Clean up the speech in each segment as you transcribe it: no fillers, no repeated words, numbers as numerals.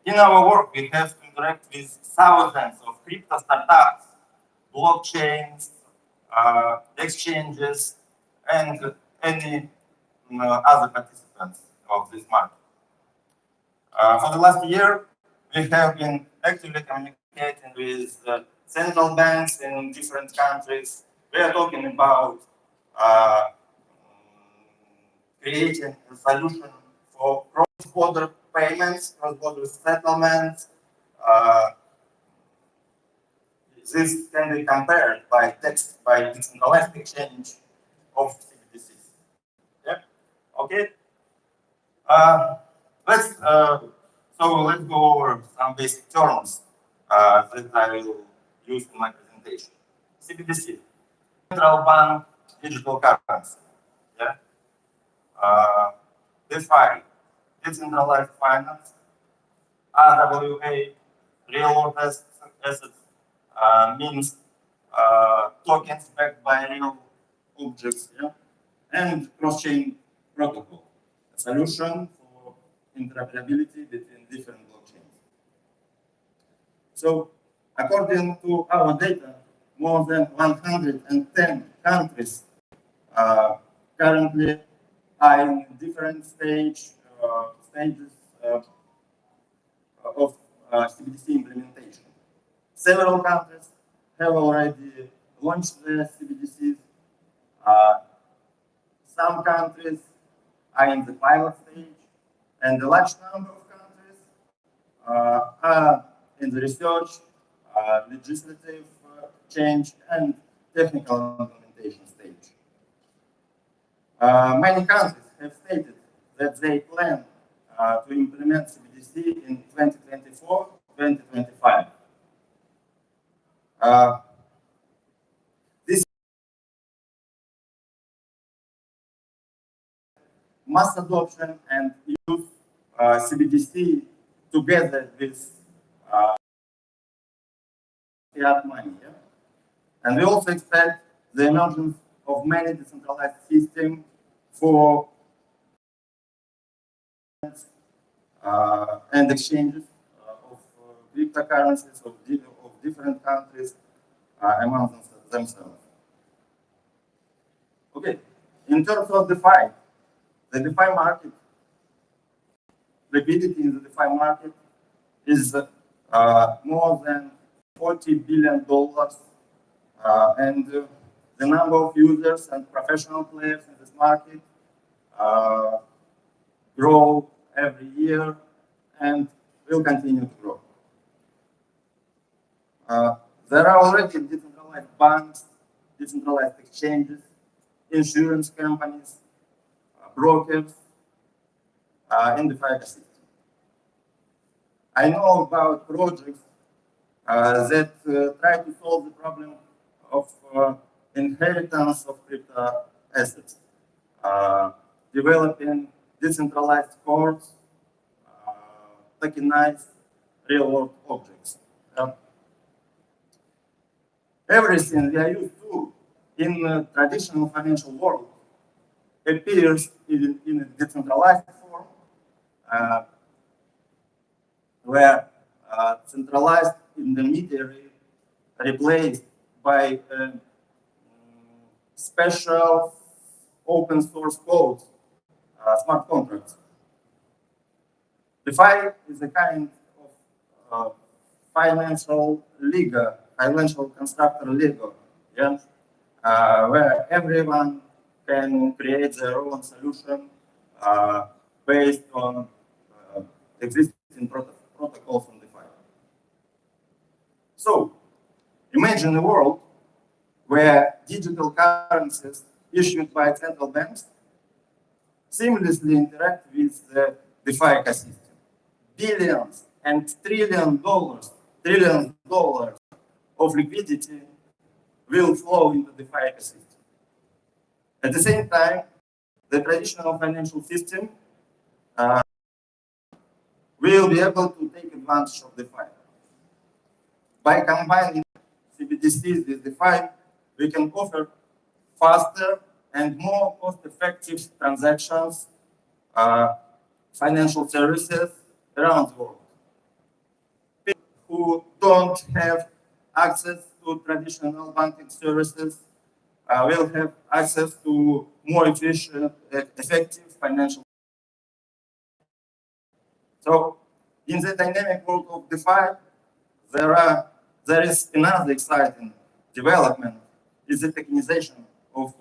In our work, we have to interact with thousands of crypto startups, blockchains, exchanges, and any other participants of this market. For the last year, we have been actively communicating with central banks in different countries. We are talking about creating a solution for cross-border payments, cross-border settlements. This can be compared by decentralized exchange of CBDCs. Yeah. Okay. Let's go over some basic terms that I will use in my presentation. CBDC, central bank digital currency. Yeah. DeFi, decentralized finance. RWA, real world assets, means tokens backed by real objects. Yeah. And cross-chain protocol, a solution for interoperability between different blockchains. So, according to our data, more than 110 countries currently are in different stages of CBDC implementation. Several countries have already launched their CBDCs. Some countries are in the pilot stage, and a large number of countries are in the research, legislative change, and technical implementation stage. Many countries have stated that they plan to implement CBDC in 2024-2025. This mass adoption and use CBDC together with fiat money. Yeah? And we also expect the emergence of many decentralized systems for and exchanges of cryptocurrencies of different countries among themselves. Okay, in terms of DeFi, the DeFi market, liquidity in the DeFi market is more than $40 billion, and the number of users and professional players in this market grow every year and will continue to grow. There are already decentralized banks, decentralized exchanges, insurance companies, brokers in the DeFi ecosystem. I know about projects that try to solve the problem of inheritance of crypto assets, developing decentralized cores, tokenized real-world objects. Everything we are used to in the traditional financial world appears in a decentralized form, where centralized intermediary replaced by special open source codes, smart contracts. DeFi is a kind of financial constructor Lego, yeah? Where everyone can create their own solution based on existing protocols on DeFi. So, imagine a world where digital currencies issued by central banks seamlessly interact with the DeFi ecosystem. Billions and trillions dollars of liquidity will flow into the DeFi ecosystem. At the same time, the traditional financial system will be able to take advantage of DeFi. By combining CBDCs with DeFi, we can offer faster and more cost-effective transactions, financial services around the world. who don't have access to traditional banking services will have access to more efficient, effective financial. So in the dynamic world of DeFi, there is another exciting development, is the tokenization of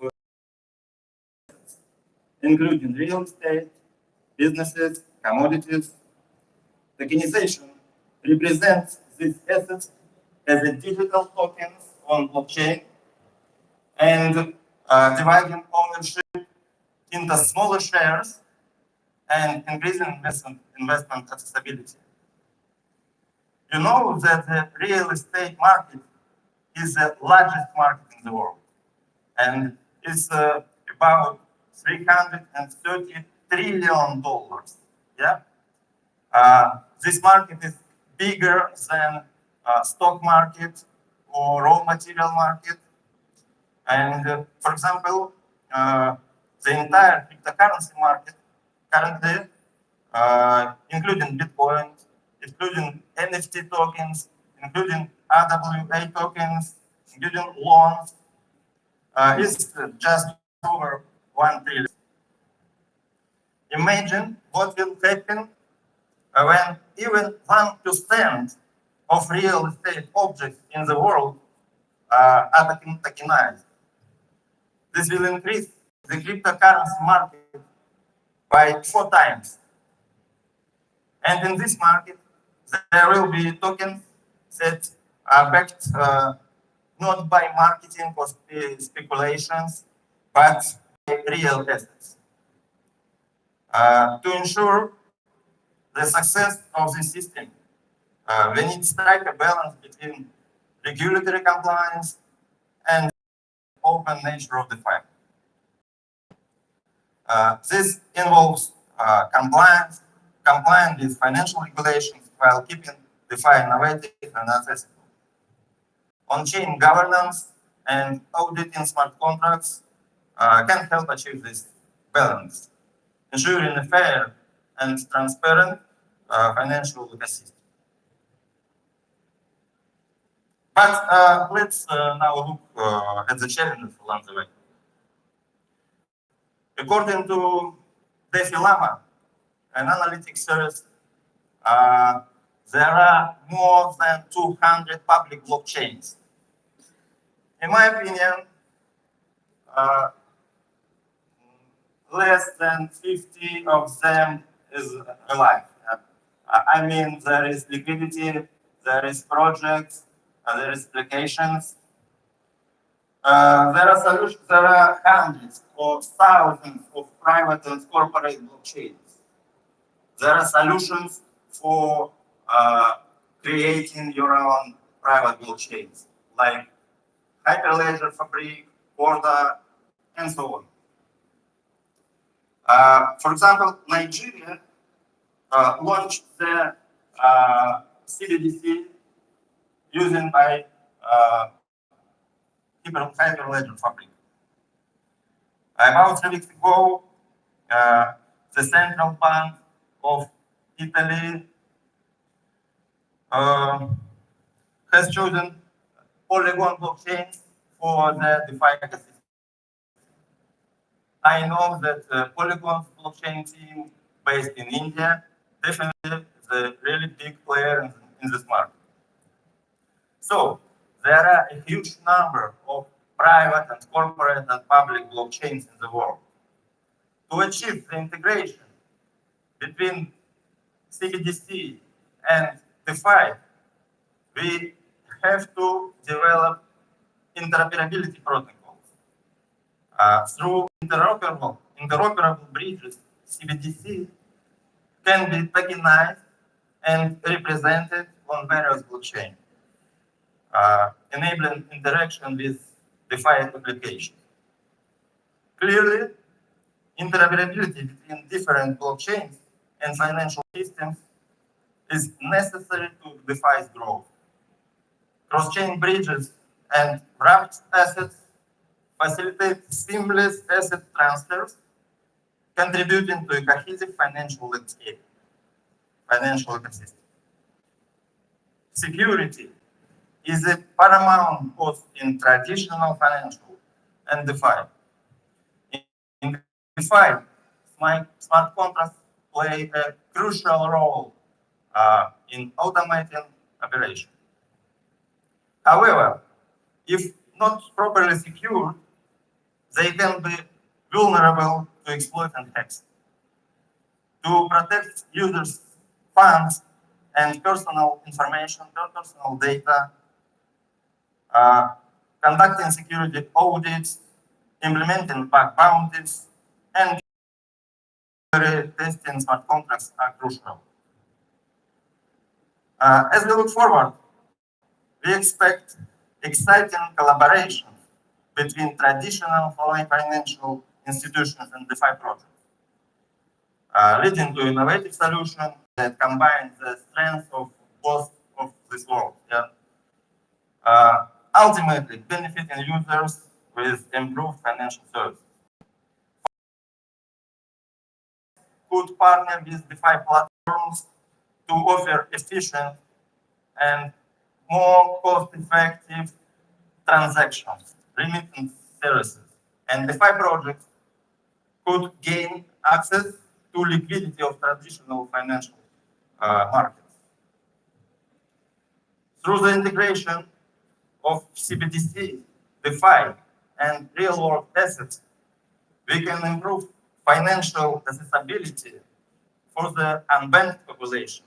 including real estate, businesses, commodities. Tokenization represents these assets as a digital tokens on blockchain and dividing ownership into smaller shares and increasing investment accessibility. You know that the real estate market is the largest market in the world, and it's about $330 trillion. Yeah, this market is bigger than stock market or raw material market. And for example, the entire cryptocurrency market currently, including Bitcoin, including NFT tokens, including RWA tokens, including loans, is just over 1 trillion. Imagine what will happen when even 1% of real estate objects in the world are tokenized. This will increase the cryptocurrency market by 4 times. And in this market, there will be tokens that are backed not by marketing or speculations, but by real assets. To ensure the success of the system, we need to strike a balance between regulatory compliance and open nature of the file. This involves compliance with financial regulations while keeping DeFi innovative and accessible. On-chain governance and auditing smart contracts can help achieve this balance, ensuring a fair and transparent financial ecosystem. But let's now look at the challenges along the way. According to DeFi Llama, an analytics service, there are more than 200 public blockchains. In my opinion, less than 50 of them is alive. I mean, there is liquidity, there is projects, there is applications. There are hundreds or thousands of private and corporate blockchains. There are solutions for creating your own private blockchains, like Hyperledger, Fabric, Corda, and so on. For example, Nigeria launched the CBDC using by Hyperledger Fabric. About 3 weeks ago, the central bank of Italy has chosen Polygon blockchain for the DeFi ecosystem. I know that Polygon blockchain team based in India definitely is a really big player in this market. So there are a huge number of private and corporate and public blockchains in the world. To achieve the integration between CBDC and DeFi, we have to develop interoperability protocols. Through interoperable bridges, CBDC can be tokenized and represented on various blockchains, enabling interaction with DeFi applications. Clearly, interoperability between different blockchains and financial systems is necessary to DeFi's growth. Cross-chain bridges and wrapped assets facilitate seamless asset transfers, contributing to a cohesive financial ecosystem. security is a paramount both in traditional financial and DeFi. In DeFi, smart contracts play a crucial role in automating operation. However, if not properly secured, they can be vulnerable to exploit and hacks. To protect users' funds and personal information, personal data, conducting security audits, implementing bug bounties, and testing smart contracts are crucial. As we look forward, we expect exciting collaboration between traditional financial institutions and DeFi projects, leading to innovative solutions that combine the strengths of both of this world. Yeah? Ultimately benefiting users with improved financial services. Could partner with DeFi platforms to offer efficient and more cost-effective transactions, remittance services, and DeFi projects could gain access to liquidity of traditional financial markets. Through the integration of CBDC, DeFi, and real-world assets, we can improve financial accessibility for the unbanked populations.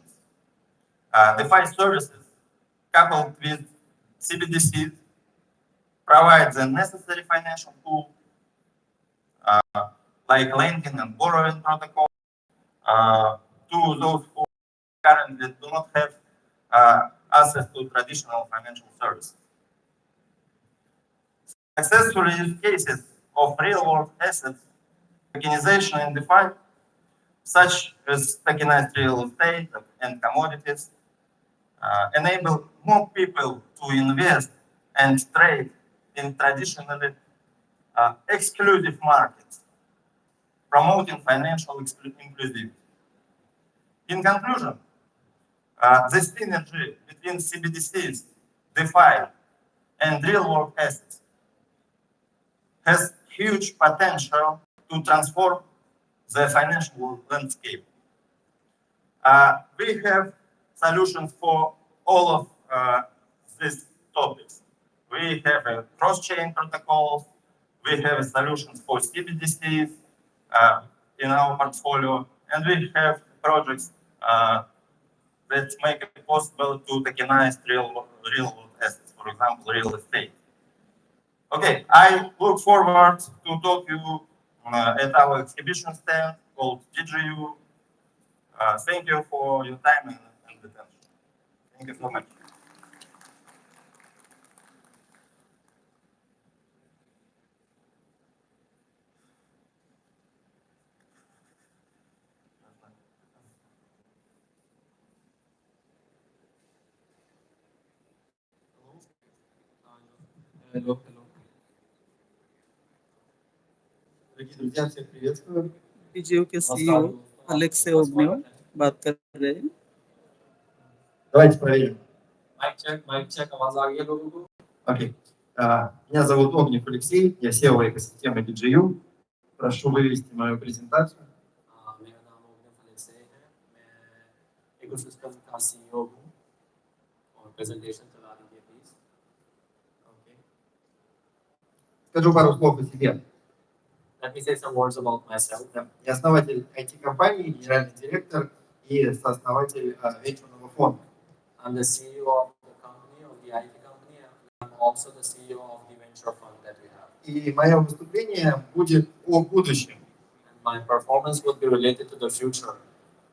DeFi services coupled with CBDCs provide the necessary financial tool like lending and borrowing protocol to those who currently do not have access to traditional financial services. Successful use cases of real-world assets tokenization in DeFi, such as tokenized real estate and commodities, enable more people to invest and trade in traditionally exclusive markets, promoting financial inclusivity. In conclusion, the synergy between CBDCs, DeFi, and real-world assets has huge potential to transform the financial landscape. We have solutions for all of these topics. We have cross-chain protocols. We have solutions for CBDCs in our portfolio, and we have projects that make it possible to tokenize real assets, for example, real estate. Okay, I look forward to talk to you at our exhibition stand called DigiU. Thank you for your time and attention. Thank you so much. Hello. Дорогие друзья, всех приветствую. DigiU के CEO Alexey Ognyev बात कर रहे हैं. Давайте проверим. Майк чек, आवाज आ गई लोगों को? Окей. Меня зовут Огнев Алексей, я SEO экосистемы DigiU. Прошу вывести мою презентацию. मेरा नाम ओग्नेव अलेक्सी है. मैं इकोसिस्टम का CEO हूँ और प्रेजेंटेशन चला दीजिए please. Скажу пару слов о себе. Let me say some words about myself. Я основатель IT-компании, генеральный директор и сооснователь венчурного фонда. I'm the CEO of the company, of the IT company, and I'm also the CEO of the venture fund that we have. И мое выступление будет о будущем. And my performance will be related to the future.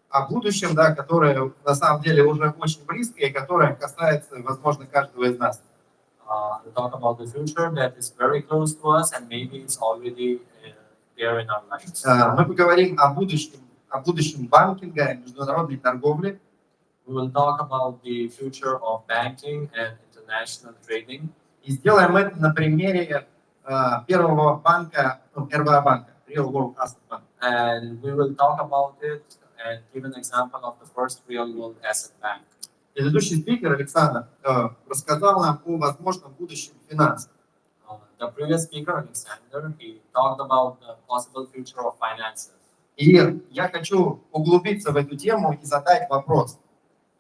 О будущем, да, которое на самом деле уже очень близко и которое касается, возможно, каждого из нас. To talk about the future that is very close to us and maybe it's already there in our lives. Мы поговорим о будущем банкинга и международной торговли. We will talk about the future of banking and international trading. И сделаем это на примере первого банка, РБА банка, Real World Asset Bank. And we will talk about it and give an example of the first real world asset bank. Предыдущий спикер, Александр, рассказал нам о возможном будущем финансов. The previous speaker, Alexander, he talked about the possible future of finances. И я хочу углубиться в эту тему и задать вопрос.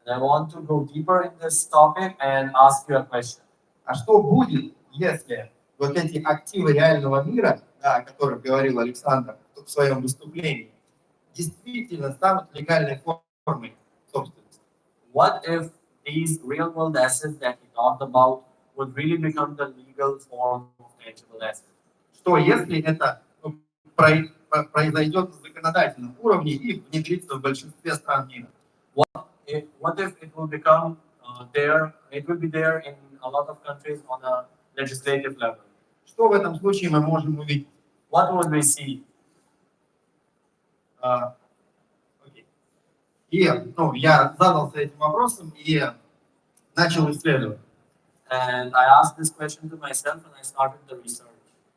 And I want to go deeper in this topic and ask you a question. А что будет, если вот эти активы реального мира, да, о которых говорил Александр в своем выступлении, действительно станут легальной формой собственности? What if these real-world assets that he talked about would really become the legal form of tangible assets? Что если это произойдет на законодательном уровне и внедрится в большинстве стран мира? What if it will become there? It will be there in a lot of countries on a legislative level. Что в этом случае мы можем увидеть? What would we see? Окей. И я задался этим вопросом и начал исследовать. And I asked this question to myself and I started the research.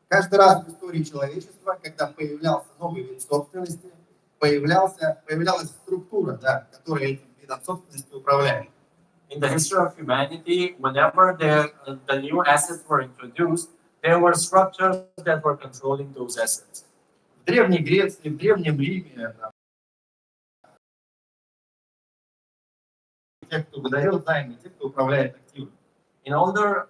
Каждый раз в истории человечества, когда появлялся новый вид собственности, появлялась структура, да, которая этим видом собственности управляет. In the history of humanity, whenever the new assets were introduced, there were structures that were controlling those assets. В Древней Греции, в Древнем Риме, да, те, кто выдает займы, те, кто управляет активами. In older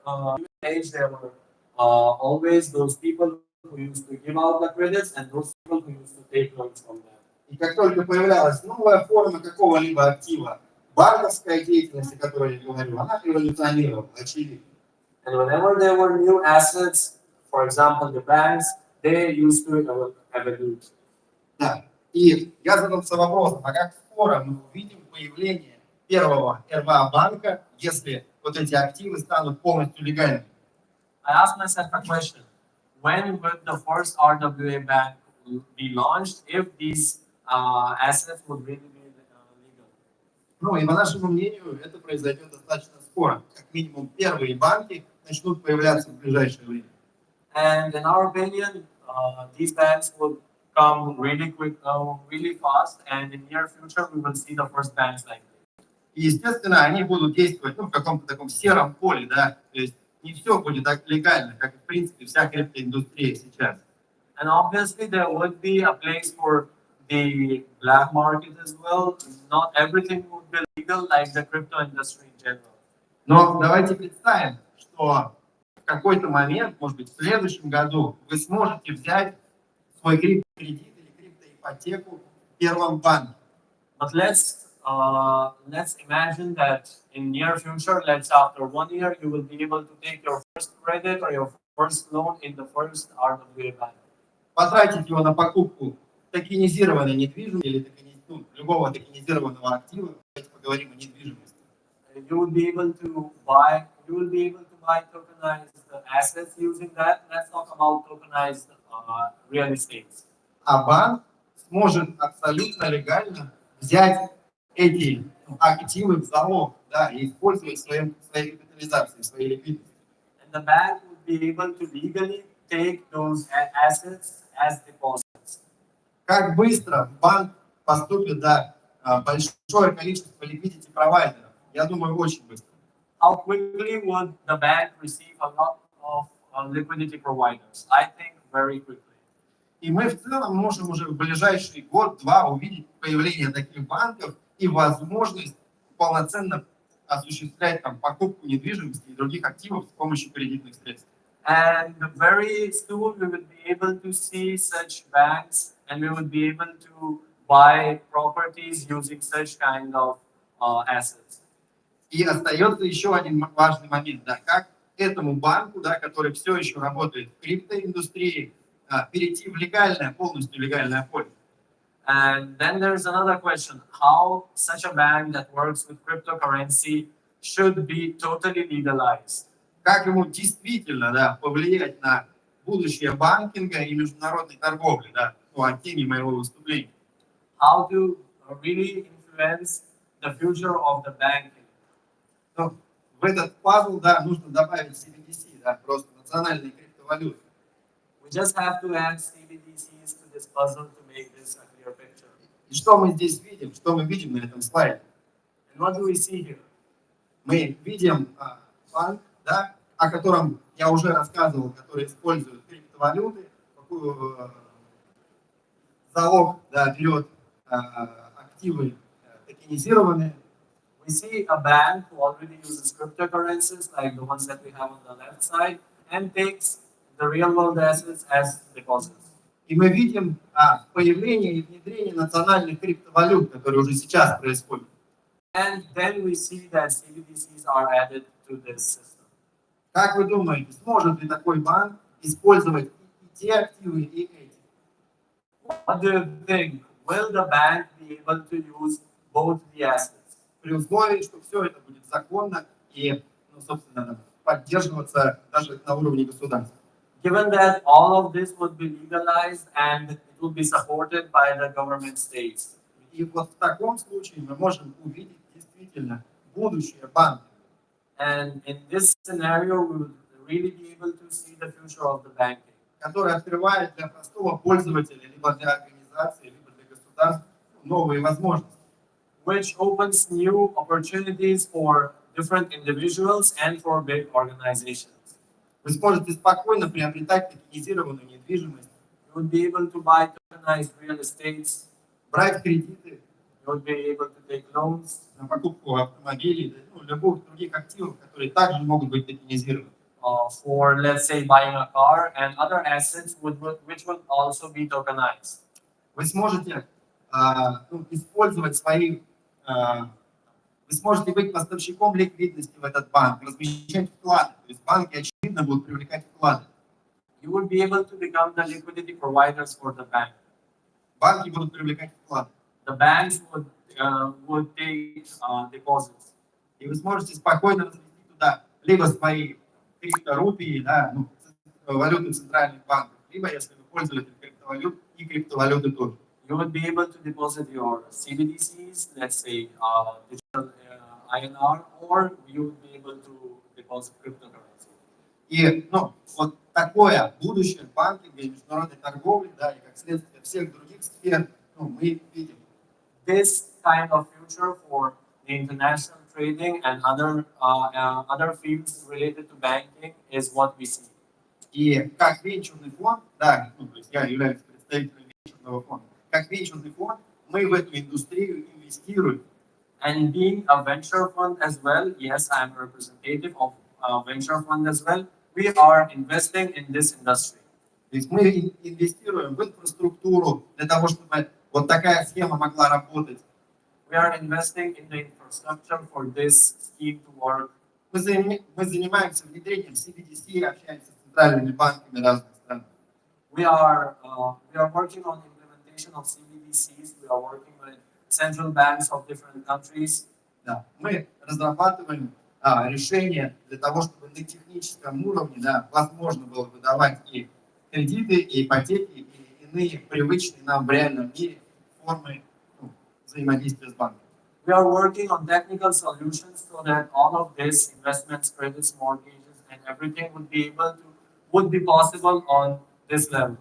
age, there were always those people who used to give out the credits and those people who used to take loans from them. И как только появлялась новая форма какого-либо актива, банковская деятельность, о которой я говорю, она эволюционировала, очевидно. And whenever there were new assets, for example, the banks, they used to evolve. Да. И я задался вопросом, а как скоро мы увидим появление первого РБА банка, если вот эти активы станут полностью легальными? I asked myself a question: when would the first RWA bank be launched if these assets would really be legal? Ну и по нашему мнению, это произойдет достаточно скоро. Как минимум первые банки начнут появляться в ближайшее время. And in our opinion, these banks will come really quick, really fast, and in near future we will see the first banks like this. И, естественно, они будут действовать в каком-то таком сером поле, да, то есть не все будет так легально, как, в принципе, вся криптоиндустрия сейчас. And obviously there would be a place for the black market as well. Not everything would be legal like the crypto industry in general. Но давайте представим, что в какой-то момент, может быть, в следующем году вы сможете взять свой криптокредит или криптоипотеку в первом банке. But let's imagine that in near future, let's after 1 year, you will be able to take your first credit or your first loan in the first RWA bank. Потратить его на покупку токенизированной недвижимости или любого токенизированного актива. Давайте поговорим о недвижимости. You will be able to buy tokenized assets using that. Let's talk about tokenized real estate. А банк сможет абсолютно легально взять эти активы в залог, да, и использовать своей капитализацией, своей ликвидностью. And the bank would be able to legally take those assets as deposits. Как быстро банк поступит, да, большое количество liquidity провайдеров? Я думаю, очень быстро. How quickly would the bank receive a lot of liquidity providers? I think very quickly. И мы в целом можем уже в ближайший год-два увидеть появление таких банков и возможность полноценно осуществлять там покупку недвижимости и других активов с помощью кредитных средств. And very soon we would be able to see such banks and we would be able to buy properties using such kind of assets. И остается еще один важный момент, да, как этому банку, да, который все еще работает в криптоиндустрии, перейти в легальное, полностью легальное поле. And then there's another question: how such a bank that works with cryptocurrency should be totally legalized? Как ему действительно, да, повлиять на будущее банкинга и международной торговли, да, о теме моего выступления. How to really influence the future of the banking? Ну, в этот пазл, да, нужно добавить CBDC, да, просто национальные криптовалюты. We just have to add CBDCs to this puzzle to make this a clear picture. И что мы здесь видим? Что мы видим на этом слайде? And what do we see here? Мы видим банк, да, о котором я уже рассказывал, который использует криптовалюты, залог, да, берет активы токенизированные. We see a bank who already uses cryptocurrencies like the ones that we have on the left side and takes the real world assets as deposits. И мы видим появление и внедрение национальных криптовалют, которые уже сейчас происходят. And then we see that CBDCs are added to this system. Как вы думаете, сможет ли такой банк использовать и те активы, и эти? What do you think? Will the bank be able to use both the assets? При условии, что все это будет законно и, ну, собственно, поддерживаться даже на уровне государства. Given that all of this would be legalized and it would be supported by the government states. И вот в таком случае мы можем увидеть действительно будущее банка. And in this scenario, we would really be able to see the future of the banking, Который открывает для простого пользователя, либо для организации, либо для государств новые возможности. which opens new opportunities for different individuals and for big organizations. Вы сможете спокойно приобретать токенизированную недвижимость, You would be able to buy tokenized real estates. брать кредиты You would be able to take loans на покупку автомобилей, ну, любых других активов, которые также могут быть токенизированы. for, let's say, buying a car and other assets which would also be tokenized. Вы сможете использовать свои, вы сможете быть поставщиком ликвидности в этот банк, размещать вклады. То есть банки, очевидно, будут привлекать вклады. You would be able to become the liquidity providers for the bank. Банки будут привлекать вклады. The banks would take deposits. И вы сможете спокойно разместить туда либо свои крипторупии, да, ну, валюты центральных банков, либо, если вы пользуетесь криптовалют, и криптовалюты тоже. You would be able to deposit your CBDCs, let's say digital INR, or you would be able to deposit cryptocurrency. И ну, вот такое будущее банкинга и международной торговли, да, и как следствие всех других сфер, ну, мы видим. This kind of future for the international trading and other fields related to banking is what we see. И как венчурный фонд, да, ну, то есть я являюсь представителем венчурного фонда, как венчурный фонд мы в эту индустрию инвестируем. And being a venture fund as well, yes, I'm a representative of a venture fund as well. We are investing in this industry. То есть мы инвестируем в инфраструктуру для того, чтобы вот такая схема могла работать. We are investing in the infrastructure for this scheme to work. Мы занимаемся внедрением CBDC, общаемся с центральными банками разных стран. We are working on implementation of CBDCs. We are working with central banks of different countries. Да. Мы разрабатываем решения для того, чтобы на техническом уровне, да, возможно было выдавать и кредиты, и ипотеки, и иные привычные нам в реальном мире формы взаимодействия с банком. We are working on technical solutions so that all of this investments, credits, mortgages, and everything would be possible on this level.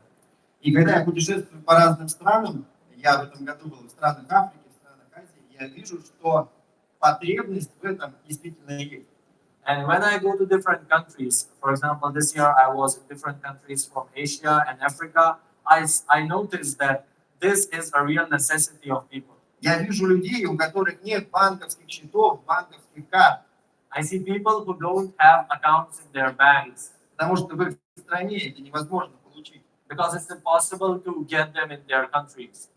И когда я путешествую по разным странам, я в этом году был в странах Африки, в странах Азии, я вижу, что потребность в этом действительно есть. And when I go to different countries, for example, this year I was in different countries from Asia and Africa, I noticed that this is a real necessity of people. Я вижу людей, у которых нет банковских счетов, банковских карт, I see people who don't have accounts in their banks потому что в их стране это невозможно получить. because it's impossible to get them in their countries.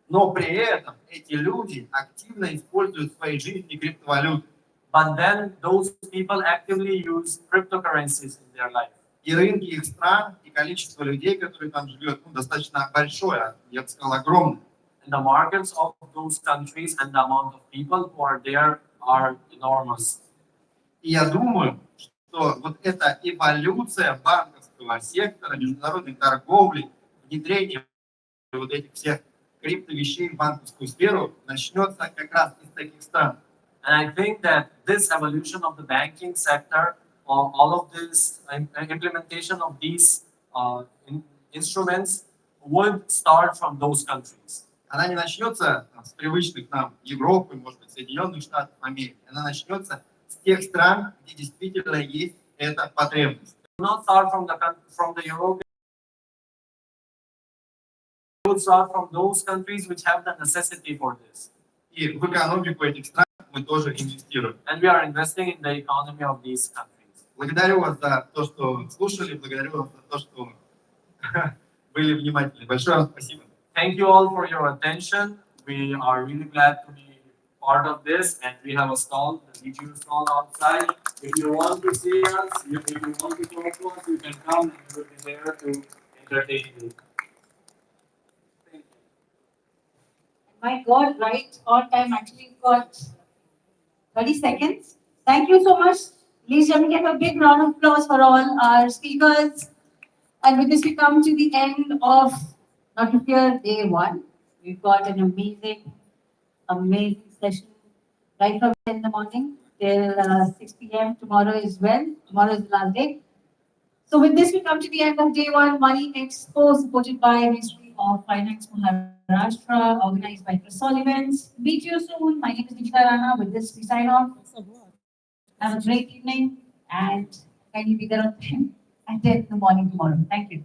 Но при этом эти люди активно используют в своей жизни криптовалюты. But then those people actively use cryptocurrencies in their life. И рынки их стран, и количество людей, которые там живет, ну, достаточно большое, я бы сказал, огромное. And the markets of those countries and the amount of people who are there are enormous. И я думаю, что вот эта эволюция банковского сектора, международной торговли, внедрение вот этих всех криптовещей в банковскую сферу начнется как раз из таких стран. And I think that this evolution of the banking sector, all of this implementation of these instruments would start from those countries. Она не начнется с привычных нам Европы, может быть, Соединенных Штатов Америки. Она начнется с тех стран, где действительно есть эта потребность. Do not start from the European. We would start from those countries which have the necessity for this. И в экономику этих стран мы тоже инвестируем. And we are investing in the economy of these countries. Благодарю вас за то, что слушали, благодарю вас за то, что были внимательны. Большое вам спасибо. Thank you all for your attention. We are really glad to be part of this, and we have a stall, the DigiU stall outside. If you want to see us, if you want to talk to us, you can come and we will be there to entertain you. Thank you. My God, right on time. Actually, we've got 30 seconds. Thank you so much. Ladies and gentlemen, give a big round of applause for all our speakers. And with this, we come to the end of Not to Fear Day 1. We've got an amazing session right from 10 in the morning till 6 p.m. Tomorrow as well. Tomorrow is the last day. So with this, we come to the end of Day 1 Money Expo, supported by Ministry of Finance Maharashtra, organized by Chris Events. Meet you soon. My name is Nikita Rana. With this, we sign off. Have a great evening and kindly be there on time at 10 in the morning tomorrow. Thank you.